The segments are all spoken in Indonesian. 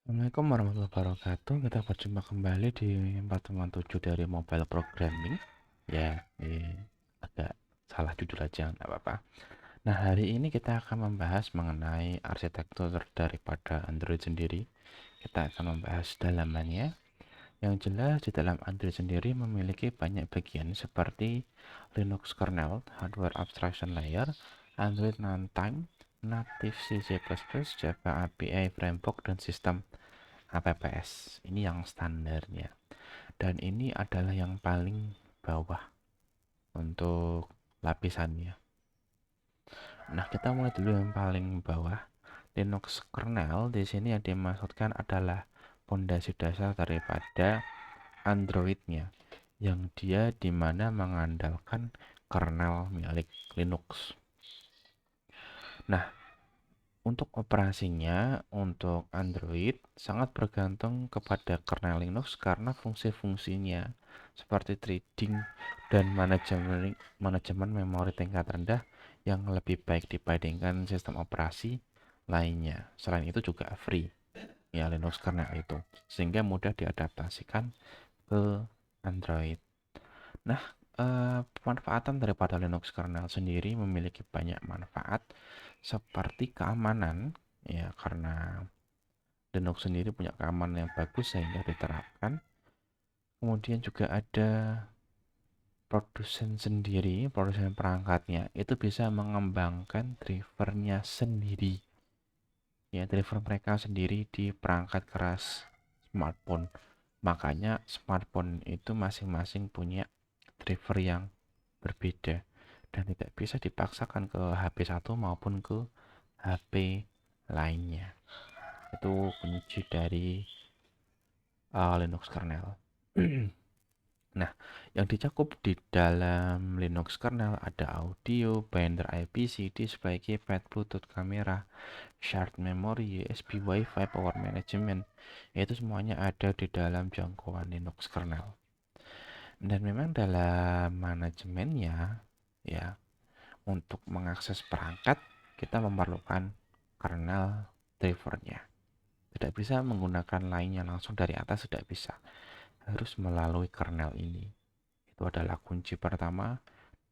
Assalamualaikum warahmatullahi wabarakatuh. Kita berjumpa kembali di pertemuan 7 dari Mobile Programming. Ya, agak salah judul aja, nggak apa-apa. Nah, hari ini kita akan membahas mengenai arsitektur daripada Android sendiri. Kita akan membahas dalamannya. Yang jelas, di dalam Android sendiri memiliki banyak bagian seperti Linux kernel, hardware abstraction layer, Android runtime, native C++, Java API framework, dan sistem APPS. Ini yang standarnya. Dan ini adalah yang paling bawah untuk lapisannya. Nah, kita mulai dulu yang paling bawah. Linux kernel di sini yang dimaksudkan adalah fondasi dasar daripada Androidnya, yang dia dimana mengandalkan kernel milik Linux. Nah, untuk operasinya untuk Android sangat bergantung kepada kernel Linux karena fungsi-fungsinya seperti trading dan manajemen memori tingkat rendah yang lebih baik dibandingkan sistem operasi lainnya. Selain itu juga free ya Linux kernel itu, sehingga mudah diadaptasikan ke Android. Nah, pemanfaatan daripada Linux kernel sendiri memiliki banyak manfaat seperti keamanan, ya karena Linux sendiri punya keamanan yang bagus sehingga diterapkan. Kemudian juga ada produsen perangkatnya itu bisa mengembangkan drivernya sendiri. Ya, driver mereka sendiri di perangkat keras smartphone. Makanya smartphone itu masing-masing punya driver yang berbeda dan tidak bisa dipaksakan ke HP satu maupun ke HP lainnya. Itu kunci dari Linux kernel. Nah, yang dicakup di dalam Linux kernel ada audio, binder IPC, display, keypad, Bluetooth, kamera, shared memory, USB, WiFi, power management. Itu semuanya ada di dalam jangkauan Linux kernel. Dan memang dalam manajemennya, ya, untuk mengakses perangkat kita memerlukan kernel drivernya. Tidak bisa menggunakan lainnya langsung dari atas, tidak bisa. Harus melalui kernel ini. Itu adalah kunci pertama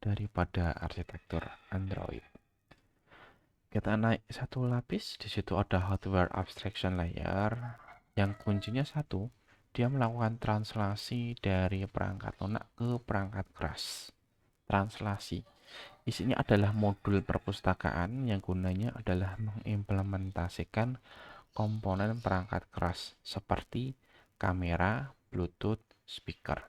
daripada arsitektur Android. Kita naik satu lapis, di situ ada hardware abstraction layer yang kuncinya satu, dia melakukan translasi dari perangkat lunak ke perangkat keras. Translasi. Isinya adalah modul perpustakaan yang gunanya adalah mengimplementasikan komponen perangkat keras seperti kamera, Bluetooth, speaker.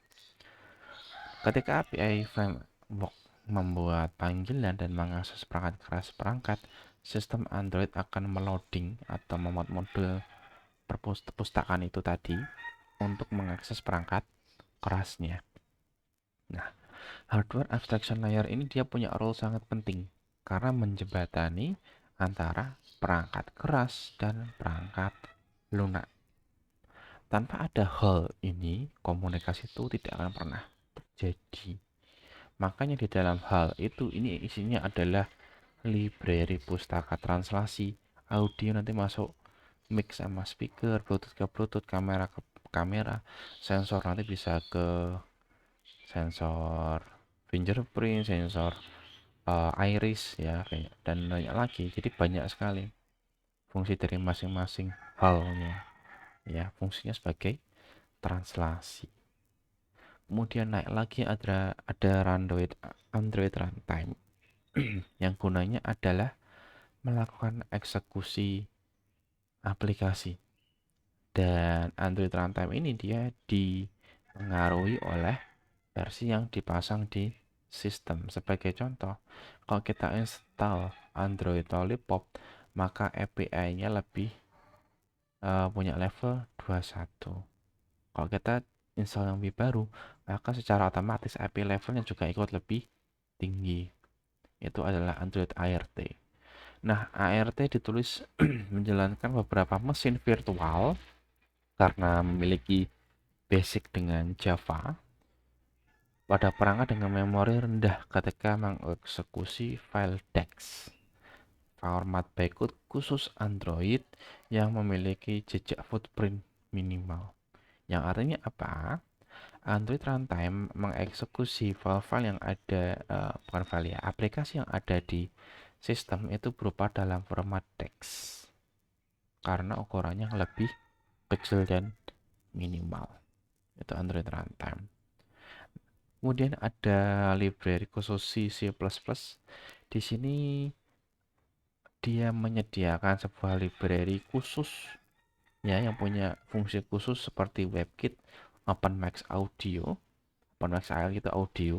Ketika API Framework membuat panggilan dan mengakses perangkat keras perangkat, sistem Android akan meloading atau memuat modul perpustakaan itu tadi untuk mengakses perangkat kerasnya. Nah, hardware abstraction layer ini dia punya role sangat penting karena menjembatani antara perangkat keras dan perangkat lunak. Tanpa ada hal ini, komunikasi itu tidak akan pernah terjadi. Makanya di dalam hal itu ini isinya adalah library pustaka translasi, audio nanti masuk mic sama speaker, Bluetooth ke Bluetooth, kamera ke kamera, sensor nanti bisa ke sensor fingerprint, sensor iris ya kayak dan banyak lagi. Jadi banyak sekali fungsi dari masing-masing halnya. Ya, fungsinya sebagai translasi. Kemudian naik lagi ada Android runtime yang gunanya adalah melakukan eksekusi aplikasi. Dan Android runtime ini dia dipengaruhi oleh versi yang dipasang di sistem. Sebagai contoh, kalau kita install Android Lollipop, maka API-nya lebih punya level 21. Kalau kita install yang lebih baru, maka secara otomatis API levelnya juga ikut lebih tinggi. Itu adalah Android ART. Nah, ART ditulis menjalankan beberapa mesin virtual karena memiliki basic dengan Java pada perangkat dengan memori rendah ketika mengeksekusi file text. format bytecode khusus Android yang memiliki jejak footprint minimal. Yang artinya apa? Android Runtime mengeksekusi file-file yang ada, bukan file ya, aplikasi yang ada di sistem itu berupa dalam format teks karena ukurannya lebih kecil dan minimal. Itu Android Runtime. Kemudian ada library khusus C++. Di sini dia menyediakan sebuah library khusus ya yang punya fungsi khusus seperti WebKit, OpenMax Audio, OpenMax AL gitu audio,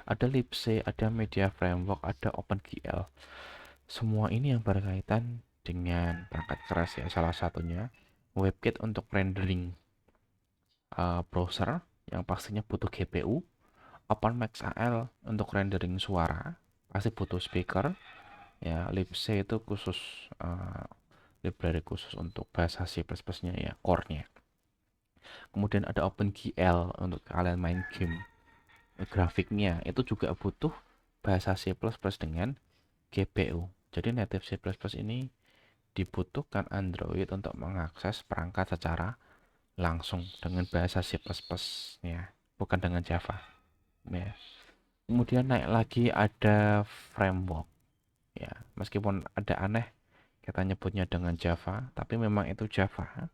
ada libc, ada Media Framework, ada OpenGL. Semua ini yang berkaitan dengan perangkat keras ya, salah satunya WebKit untuk rendering browser yang pastinya butuh GPU, OpenMax AL untuk rendering suara pasti butuh speaker ya, libc itu khusus library khusus untuk bahasa C++-nya ya, core-nya. Kemudian ada OpenGL untuk kalian main game. Grafiknya itu juga butuh bahasa C++ dengan GPU. Jadi native C++ ini dibutuhkan Android untuk mengakses perangkat secara langsung dengan bahasa C++ ya, bukan dengan Java ya. Kemudian naik lagi ada framework ya, meskipun ada aneh kita nyebutnya dengan Java, tapi memang itu Java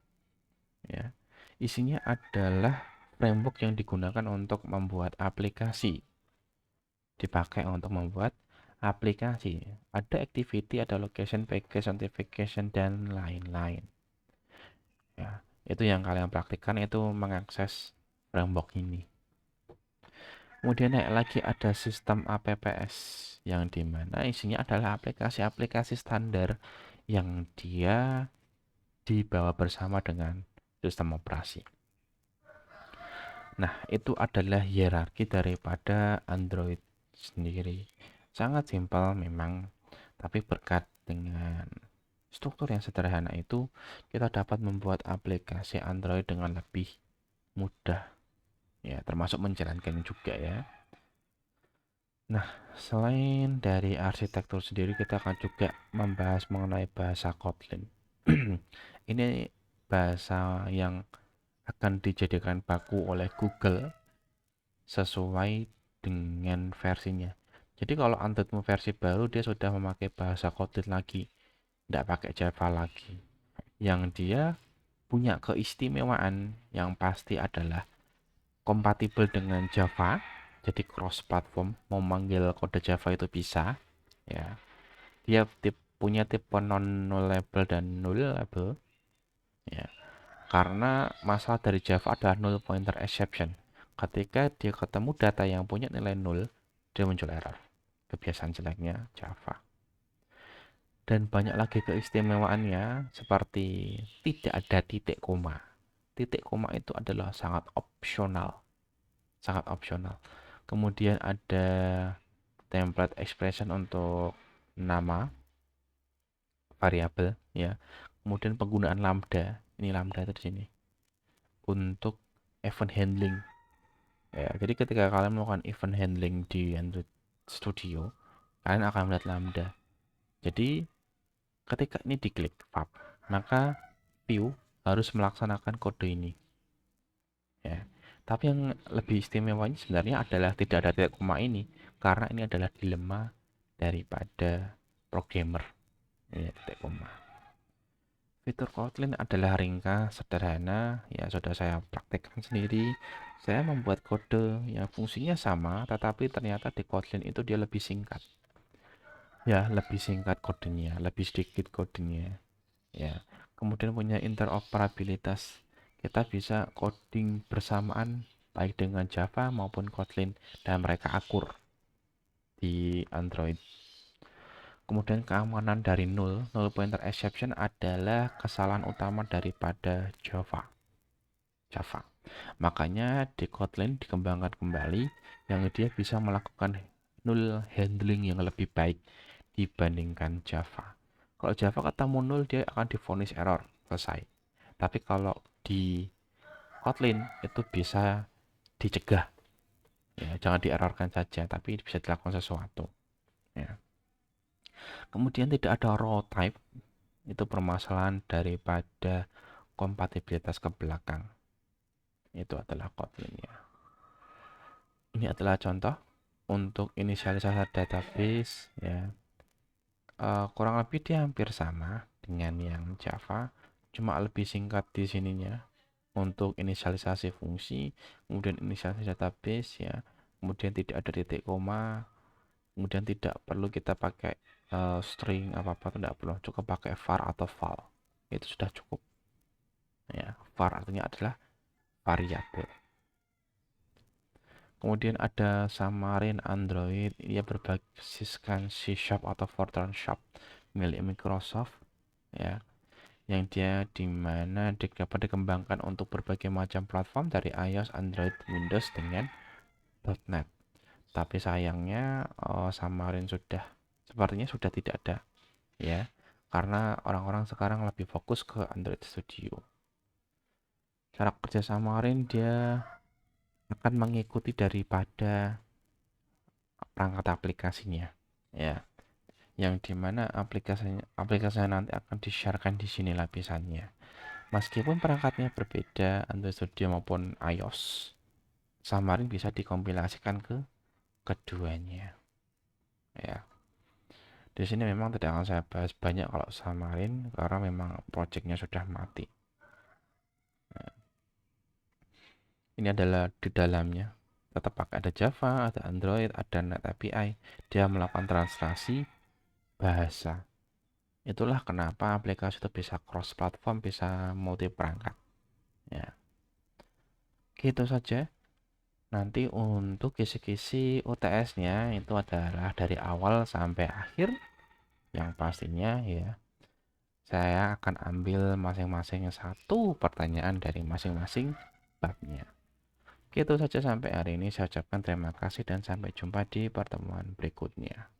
ya. Isinya adalah framework yang digunakan untuk membuat aplikasi. Dipakai untuk membuat aplikasi. Ada activity, ada location, package, authentication, dan lain-lain. Ya, itu yang kalian praktikkan itu mengakses framework ini. Kemudian naik lagi ada sistem APPS yang dimana isinya adalah aplikasi-aplikasi standar yang dia dibawa bersama dengan sistem operasi. Nah, itu adalah hierarki daripada Android sendiri. Sangat simpel memang, tapi berkat dengan struktur yang sederhana itu, kita dapat membuat aplikasi Android dengan lebih mudah. Ya, termasuk menjalankan juga ya. Nah, selain dari arsitektur sendiri, kita akan juga membahas mengenai bahasa Kotlin. Ini bahasa yang akan dijadikan baku oleh Google sesuai dengan versinya. Jadi kalau Androidmu versi baru dia sudah memakai bahasa Kotlin lagi, tidak pakai Java lagi. Yang dia punya keistimewaan yang pasti adalah kompatibel dengan Java, jadi cross platform, mau manggil kode Java itu bisa, ya. Dia punya tipe non nullable dan nullable, ya. Karena masalah dari Java adalah null pointer exception. Ketika dia ketemu data yang punya nilai null, dia muncul error. Kebiasaan jeleknya Java. Dan banyak lagi keistimewaannya seperti tidak ada titik koma. Titik koma itu adalah sangat opsional. Sangat opsional. Kemudian ada template expression untuk nama variabel ya. Kemudian penggunaan lambda. Ini lambda itu di sini. Untuk event handling. Ya, jadi ketika kalian melakukan event handling di Android Studio, kalian akan melihat lambda. Jadi ketika ini diklik tab, maka view harus melaksanakan kode ini. Ya. Tapi yang lebih istimewanya sebenarnya adalah tidak ada titik koma ini, karena ini adalah dilema daripada programmer. Ini titik koma. Fitur Kotlin adalah ringkas, sederhana, ya sudah saya praktekkan sendiri. Saya membuat kode yang fungsinya sama, tetapi ternyata di Kotlin itu dia lebih singkat. Ya, lebih singkat kodenya, lebih sedikit kodenya. Ya, kemudian punya interoperabilitas. Kita bisa coding bersamaan baik dengan Java maupun Kotlin dan mereka akur di Android. Kemudian keamanan dari null pointer exception adalah kesalahan utama daripada Java. Makanya di Kotlin dikembangkan kembali yang dia bisa melakukan null handling yang lebih baik dibandingkan Java. Kalau Java ketemu null dia akan divonis error, selesai. Tapi kalau di Kotlin itu bisa dicegah. Ya, jangan dierrorkan saja, tapi bisa dilakukan sesuatu. Ya. Kemudian tidak ada row type, itu permasalahan daripada kompatibilitas ke belakang. Itu adalah Kotlin-nya. Ini adalah contoh untuk inisialisasi database ya. Kurang lebih dia hampir sama dengan yang Java, cuma lebih singkat di sininya untuk inisialisasi fungsi, kemudian inisialisasi database ya, kemudian tidak ada titik koma, kemudian tidak perlu kita pakai string apa-apa, tidak perlu, cukup pakai var atau val, itu sudah cukup ya. Var artinya adalah variabel. Kemudian ada Xamarin Android, ia berbasiskan C# atau Fortran Shop milik Microsoft ya, yang dia dimana dapat dikembangkan untuk berbagai macam platform dari iOS, Android, Windows dengan .NET. Tapi sayangnya Xamarin sepertinya sudah tidak ada ya, karena orang-orang sekarang lebih fokus ke Android Studio. Cara kerja Xamarin dia akan mengikuti daripada perangkat aplikasinya ya, yang dimana aplikasinya nanti akan di-sharekan di sini lapisannya. Meskipun perangkatnya berbeda Android Studio maupun iOS, Xamarin bisa dikompilasikan ke keduanya ya. Di sini memang tidak akan saya bahas banyak kalau Xamarin karena memang projectnya sudah mati. Nah, ini adalah di dalamnya tetap pakai ada Java, ada Android, ada Net API. Dia melakukan translasi bahasa. Itulah kenapa aplikasi itu bisa cross platform, bisa multi perangkat ya. Gitu saja. Nanti untuk kisi-kisi UTS-nya itu adalah dari awal sampai akhir, yang pastinya ya saya akan ambil masing-masing satu pertanyaan dari masing-masing babnya. Gitu saja sampai hari ini, saya ucapkan terima kasih dan sampai jumpa di pertemuan berikutnya.